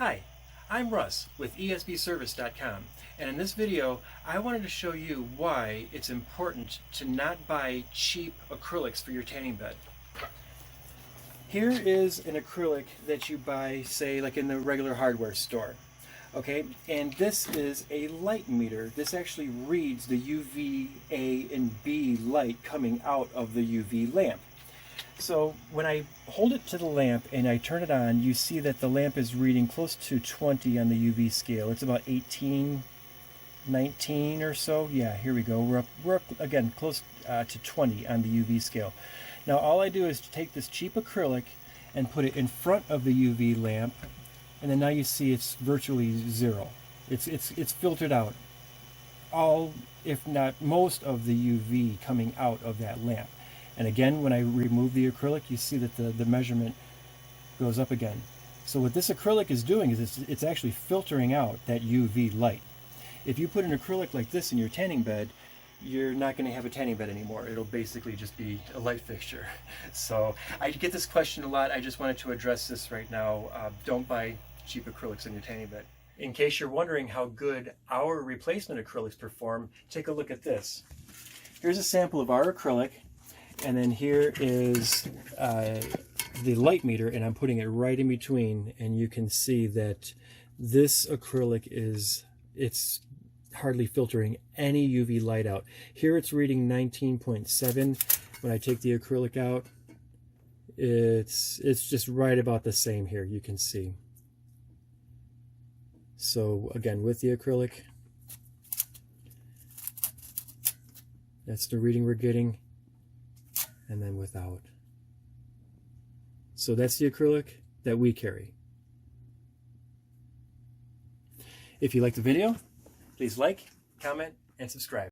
Hi, I'm Russ with esbservice.com, and in this video I wanted to show you why it's important to not buy cheap acrylics for your tanning bed. Here is an acrylic that you buy, say, like in the regular hardware store. Okay, and this is a light meter. This actually reads the UV A and B light coming out of the UV lamp. So when I hold it to the lamp and I turn it on, you see that the lamp is reading close to 20 on the UV scale. It's about 18, 19 or so. Yeah, here we go. We're up again close to 20 on the UV scale. Now all I do is take this cheap acrylic and put it in front of the UV lamp, and then now you see it's virtually zero. It's filtered out all, if not most, of the UV coming out of that lamp. And again, when I remove the acrylic, you see that the measurement goes up again. So what this acrylic is doing is it's actually filtering out that UV light. If you put an acrylic like this in your tanning bed, you're not going to have a tanning bed anymore. It'll basically just be a light fixture. So I get this question a lot. I just wanted to address this right now. Don't buy cheap acrylics in your tanning bed. In case you're wondering how good our replacement acrylics perform, take a look at this. Here's a sample of our acrylic. And then here is the light meter, and I'm putting it right in between, and you can see that this acrylic it's hardly filtering any UV light out. Here it's reading 19.7. When I take the acrylic out, it's just right about the same here, you can see. So again, with the acrylic, that's the reading we're getting. And then without. So that's the acrylic that we carry. If you like the video, please like, comment, and subscribe.